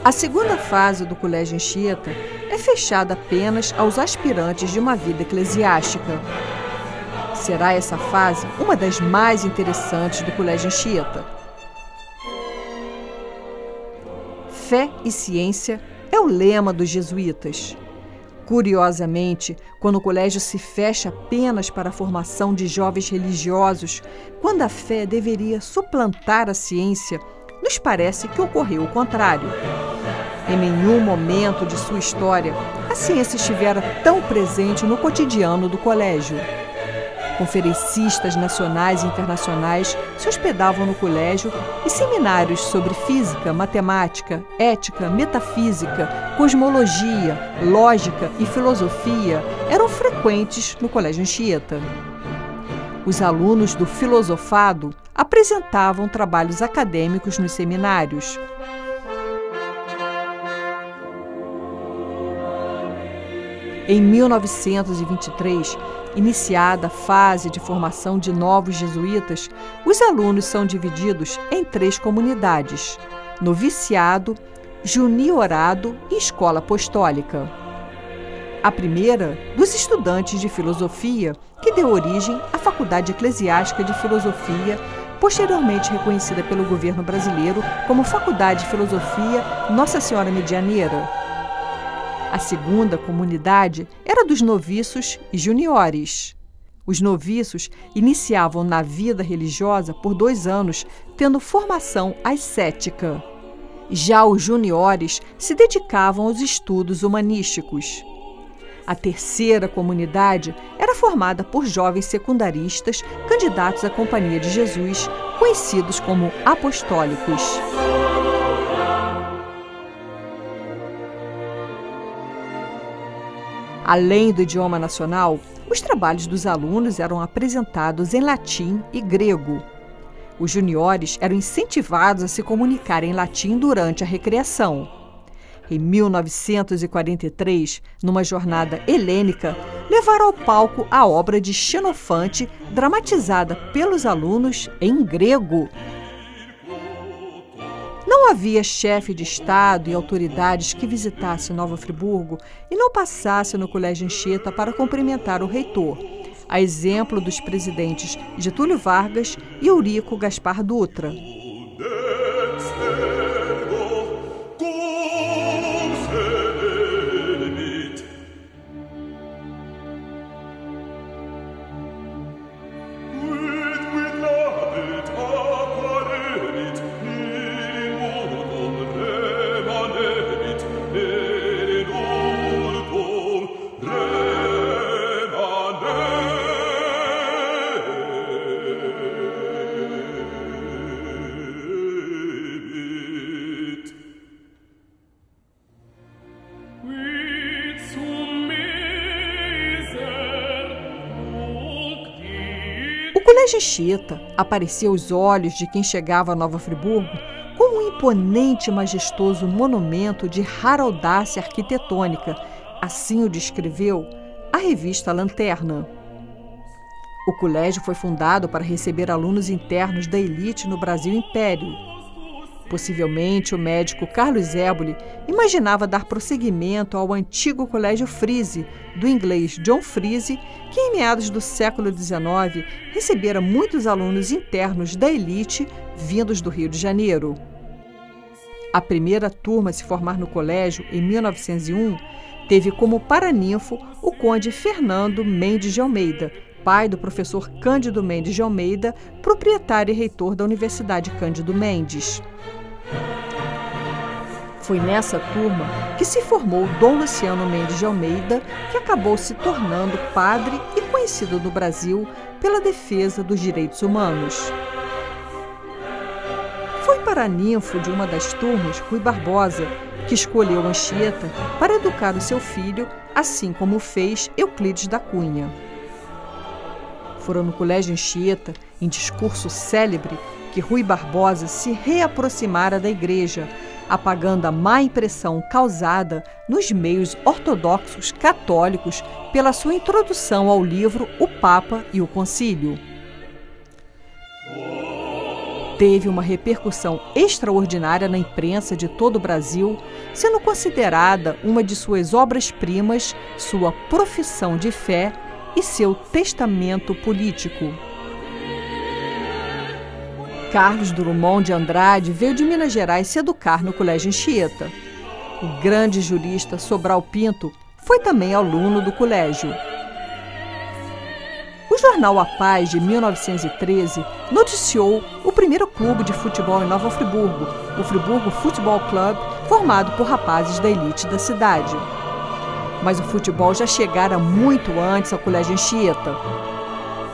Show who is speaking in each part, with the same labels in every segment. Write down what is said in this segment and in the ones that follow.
Speaker 1: A segunda fase do Colégio Anchieta é fechada apenas aos aspirantes de uma vida eclesiástica. Será essa fase uma das mais interessantes do Colégio Anchieta. Fé e ciência é o lema dos jesuítas. Curiosamente, quando o colégio se fecha apenas para a formação de jovens religiosos, quando a fé deveria suplantar a ciência, nos parece que ocorreu o contrário. Em nenhum momento de sua história, a ciência estivera tão presente no cotidiano do colégio. Conferencistas nacionais e internacionais se hospedavam no colégio e seminários sobre física, matemática, ética, metafísica, cosmologia, lógica e filosofia eram frequentes no Colégio Anchieta. Os alunos do filosofado apresentavam trabalhos acadêmicos nos seminários. Em 1923, iniciada a fase de formação de novos jesuítas, os alunos são divididos em 3 comunidades: noviciado, juniorado e escola apostólica. A primeira, dos estudantes de filosofia, que deu origem à Faculdade Eclesiástica de Filosofia, posteriormente reconhecida pelo governo brasileiro como Faculdade de Filosofia Nossa Senhora Medianeira. A segunda comunidade era dos noviços e juniores. Os noviços iniciavam na vida religiosa por 2 anos, tendo formação ascética. Já os juniores se dedicavam aos estudos humanísticos. A terceira comunidade era formada por jovens secundaristas candidatos à Companhia de Jesus, conhecidos como apostólicos. Além do idioma nacional, os trabalhos dos alunos eram apresentados em latim e grego. Os juniores eram incentivados a se comunicar em latim durante a recreação. Em 1943, numa jornada helênica, levaram ao palco a obra de Xenofante, dramatizada pelos alunos em grego. Não havia chefe de Estado e autoridades que visitasse Nova Friburgo e não passasse no Colégio Anchieta para cumprimentar o reitor, a exemplo dos presidentes Getúlio Vargas e Eurico Gaspar Dutra. O Colégio Anchieta aparecia aos olhos de quem chegava a Nova Friburgo como um imponente e majestoso monumento de rara audácia arquitetônica, assim o descreveu a revista Lanterna. O colégio foi fundado para receber alunos internos da elite no Brasil Império. Possivelmente, o médico Carlos Éboli imaginava dar prosseguimento ao antigo Colégio Freese, do inglês John Freese, que em meados do século XIX recebera muitos alunos internos da elite vindos do Rio de Janeiro. A primeira turma a se formar no colégio, em 1901, teve como paraninfo o conde Fernando Mendes de Almeida, pai do professor Cândido Mendes de Almeida, proprietário e reitor da Universidade Cândido Mendes. Foi nessa turma que se formou Dom Luciano Mendes de Almeida, que acabou se tornando padre e conhecido no Brasil pela defesa dos direitos humanos. Foi paraninfo de uma das turmas, Rui Barbosa, que escolheu Anchieta para educar o seu filho, assim como fez Euclides da Cunha. Foram no Colégio Anchieta, em discurso célebre, que Rui Barbosa se reaproximara da Igreja, apagando a má impressão causada nos meios ortodoxos católicos pela sua introdução ao livro O Papa e o Concílio. Teve uma repercussão extraordinária na imprensa de todo o Brasil, sendo considerada uma de suas obras-primas, sua profissão de fé e seu testamento político. Carlos Drummond de Andrade veio de Minas Gerais se educar no Colégio Anchieta. O grande jurista Sobral Pinto foi também aluno do colégio. O jornal A Paz, de 1913, noticiou o primeiro clube de futebol em Nova Friburgo, o Friburgo Futebol Club, formado por rapazes da elite da cidade. Mas o futebol já chegara muito antes ao Colégio Anchieta.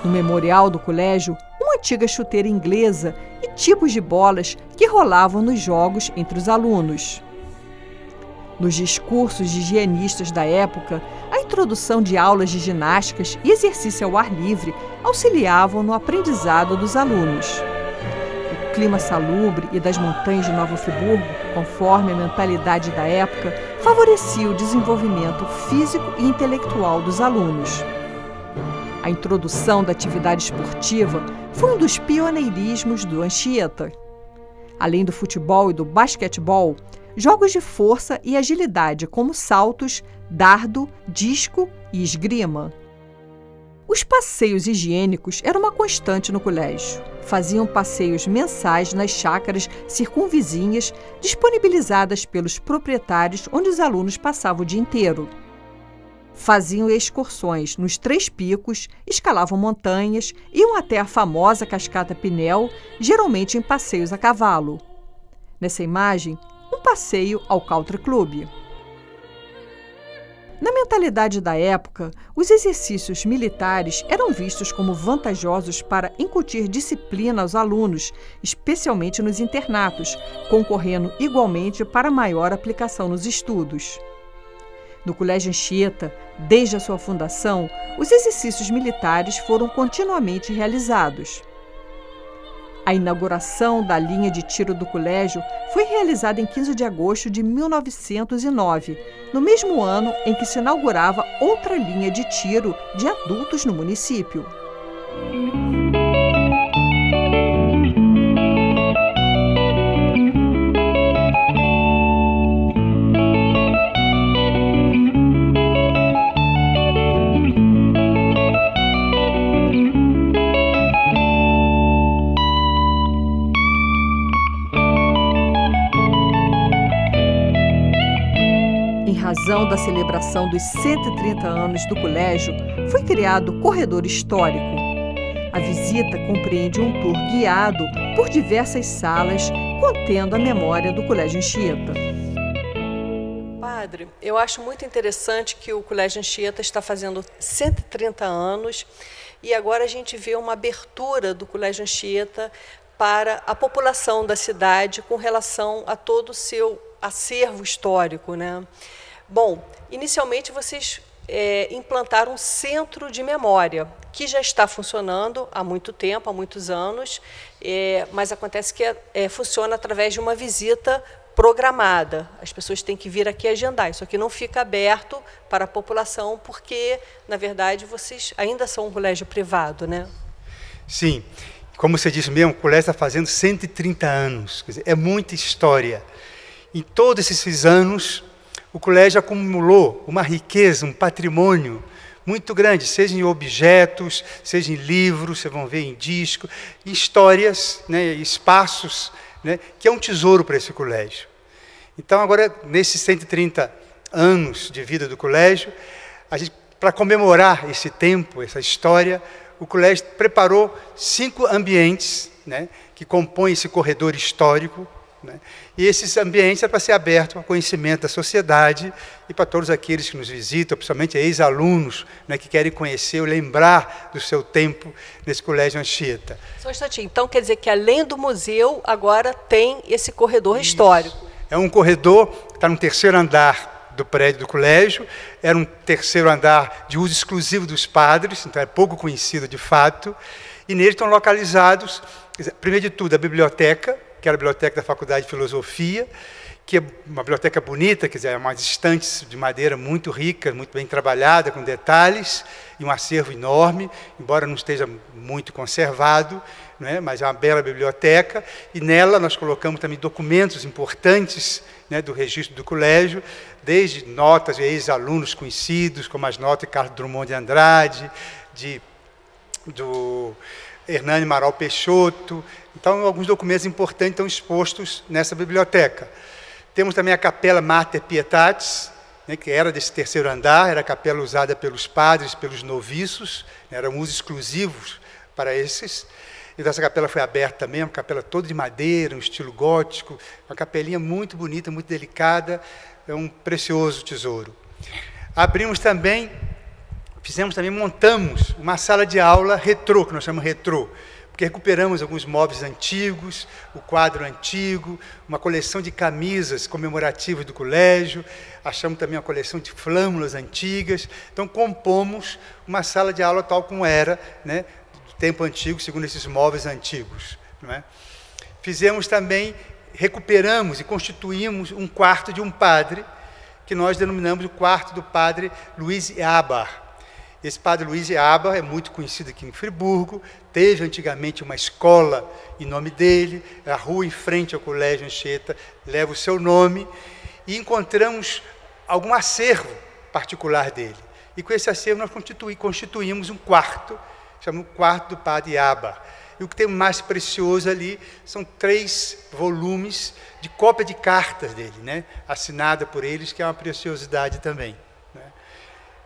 Speaker 1: No memorial do colégio, uma antiga chuteira inglesa e tipos de bolas que rolavam nos jogos entre os alunos. Nos discursos de higienistas da época, a introdução de aulas de ginásticas e exercício ao ar livre auxiliavam no aprendizado dos alunos. O clima salubre e das montanhas de Nova Friburgo, conforme a mentalidade da época, favorecia o desenvolvimento físico e intelectual dos alunos. A introdução da atividade esportiva foi um dos pioneirismos do Anchieta. Além do futebol e do basquetebol, jogos de força e agilidade como saltos, dardo, disco e esgrima. Os passeios higiênicos eram uma constante no colégio. Faziam passeios mensais nas chácaras circunvizinhas disponibilizadas pelos proprietários, onde os alunos passavam o dia inteiro. Faziam excursões nos Três Picos, escalavam montanhas, iam até a famosa Cascata Pinel, geralmente em passeios a cavalo. Nessa imagem, um passeio ao Country Club. Na mentalidade da época, os exercícios militares eram vistos como vantajosos para incutir disciplina aos alunos, especialmente nos internatos, concorrendo igualmente para maior aplicação nos estudos. No Colégio Anchieta, desde a sua fundação, os exercícios militares foram continuamente realizados. A inauguração da linha de tiro do colégio foi realizada em 15 de agosto de 1909, no mesmo ano em que se inaugurava outra linha de tiro de adultos no município. Em razão da celebração dos 130 anos do colégio, foi criado o Corredor Histórico. A visita compreende um tour guiado por diversas salas, contendo a memória do Colégio Anchieta. Padre, eu acho muito interessante que o Colégio Anchieta está fazendo 130 anos e agora a gente vê uma abertura do Colégio Anchieta para a população da cidade com relação a todo o seu acervo histórico, né? Bom, inicialmente vocês implantaram um centro de memória, que já está funcionando há muito tempo, há muitos anos, mas acontece que funciona através de uma visita programada. As pessoas têm que vir aqui agendar. Isso aqui não fica aberto para a população, porque, na verdade, vocês ainda são um colégio privado, né?
Speaker 2: Sim. Como você disse mesmo, o colégio está fazendo 130 anos. Quer dizer, é muita história. Em todos esses anos, o colégio acumulou uma riqueza, um patrimônio muito grande, seja em objetos, seja em livros, vocês vão ver em disco, em histórias, né, espaços, né, que é um tesouro para esse colégio. Então, agora, nesses 130 anos de vida do colégio, para comemorar esse tempo, essa história, o colégio preparou 5 ambientes, né, que compõem esse corredor histórico, né? E esses ambientes é para ser aberto ao conhecimento da sociedade e para todos aqueles que nos visitam, principalmente ex-alunos, né, que querem conhecer ou lembrar do seu tempo nesse Colégio Anchieta.
Speaker 1: Só um instantinho. Então, quer dizer que além do museu, agora tem esse corredor histórico.
Speaker 2: É um corredor que está no 3º andar do prédio do colégio, era um 3º andar de uso exclusivo dos padres, então é pouco conhecido de fato, e nele estão localizados, primeiro de tudo, a biblioteca, que era a biblioteca da Faculdade de Filosofia, que é uma biblioteca bonita, quer dizer, é umas estantes de madeira muito rica, muito bem trabalhada, com detalhes, e um acervo enorme, embora não esteja muito conservado, né, mas é uma bela biblioteca, e nela nós colocamos também documentos importantes, né, do registro do colégio, desde notas de ex-alunos conhecidos, como as notas de Carlos Drummond de Andrade, do Hernani Amaral Peixoto. Então, alguns documentos importantes estão expostos nessa biblioteca. Temos também a Capela Mater Pietatis, né, que era desse terceiro andar, era a capela usada pelos padres, pelos noviços, né, eram usos exclusivos para esses. Então, essa capela foi aberta também, uma capela toda de madeira, um estilo gótico, uma capelinha muito bonita, muito delicada, é um precioso tesouro. Abrimos também, montamos uma sala de aula retrô, que nós chamamos retrô, porque recuperamos alguns móveis antigos, o quadro antigo, uma coleção de camisas comemorativas do colégio, achamos também uma coleção de flâmulas antigas, então compomos uma sala de aula tal como era, né, do tempo antigo, segundo esses móveis antigos. Não é? Fizemos também, recuperamos e constituímos um quarto de um padre, que nós denominamos o quarto do padre Luiz Iabar. Esse padre Luiz Iabar é muito conhecido aqui em Friburgo, teve antigamente uma escola em nome dele, a rua em frente ao Colégio Anchieta leva o seu nome, e encontramos algum acervo particular dele. E com esse acervo nós constituímos um quarto, chamamos o quarto do padre Iabar. E o que tem mais precioso ali são 3 volumes de cópia de cartas dele, né, assinada por eles, que é uma preciosidade também. Né.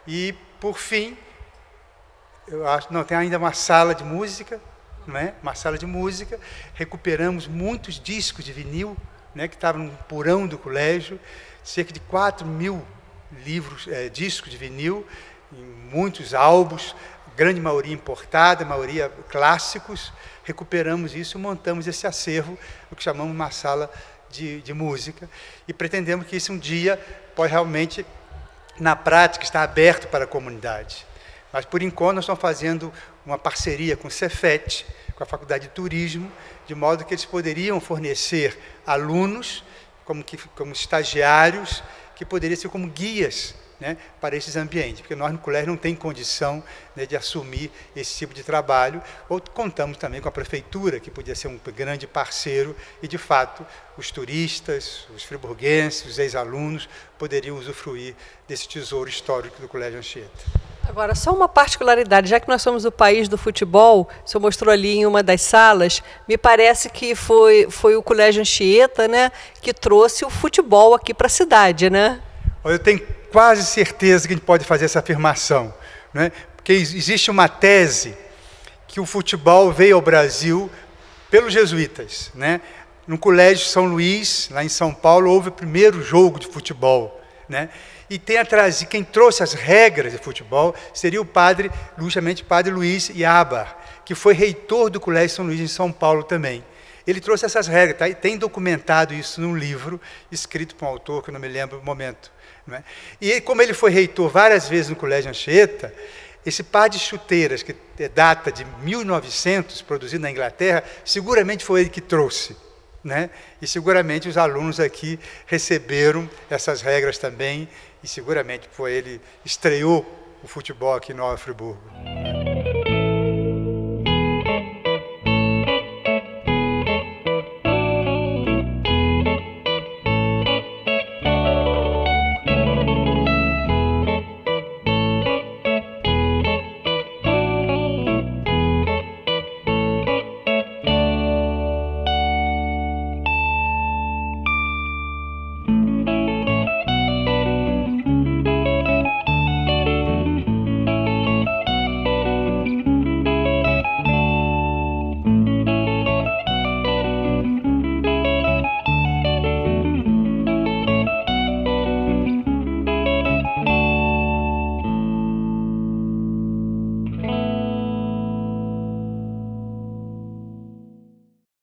Speaker 2: E, por fim, eu acho, não, tem ainda uma sala de música, né? Uma sala de música, recuperamos muitos discos de vinil, né, que estavam no porão do colégio, cerca de 4.000 discos de vinil, muitos álbuns, grande maioria importada, maioria clássicos, recuperamos isso e montamos esse acervo, o que chamamos uma sala de música, e pretendemos que isso um dia pode realmente, na prática, estar aberto para a comunidade. Mas, por enquanto, nós estamos fazendo uma parceria com o Cefet, com a Faculdade de Turismo, de modo que eles poderiam fornecer alunos, como estagiários, que poderiam ser como guias, né, para esses ambientes, porque nós no colégio não temos condição, né, de assumir esse tipo de trabalho, ou contamos também com a prefeitura, que podia ser um grande parceiro, e, de fato, os turistas, os friburguenses, os ex-alunos, poderiam usufruir desse tesouro histórico do Colégio Anchieta.
Speaker 1: Agora, só uma particularidade, já que nós somos o país do futebol, o senhor mostrou ali em uma das salas, me parece que foi o Colégio Anchieta, né, que trouxe o futebol aqui para a cidade, né?
Speaker 2: Eu tenho quase certeza que a gente pode fazer essa afirmação, né? Porque existe uma tese que o futebol veio ao Brasil pelos jesuítas, né? No Colégio São Luís, lá em São Paulo, houve o primeiro jogo de futebol, né? E quem trouxe as regras de futebol seria o padre, justamente o padre Luiz Iabar, que foi reitor do Colégio São Luís em São Paulo também. Ele trouxe essas regras, tá? E tem documentado isso num livro escrito por um autor que eu não me lembro o momento. Não é? E como ele foi reitor várias vezes no Colégio Anchieta, esse par de chuteiras, que data de 1900, produzido na Inglaterra, seguramente foi ele que trouxe. Né? E seguramente os alunos aqui receberam essas regras também, e seguramente foi ele estreou o futebol aqui em Nova Friburgo.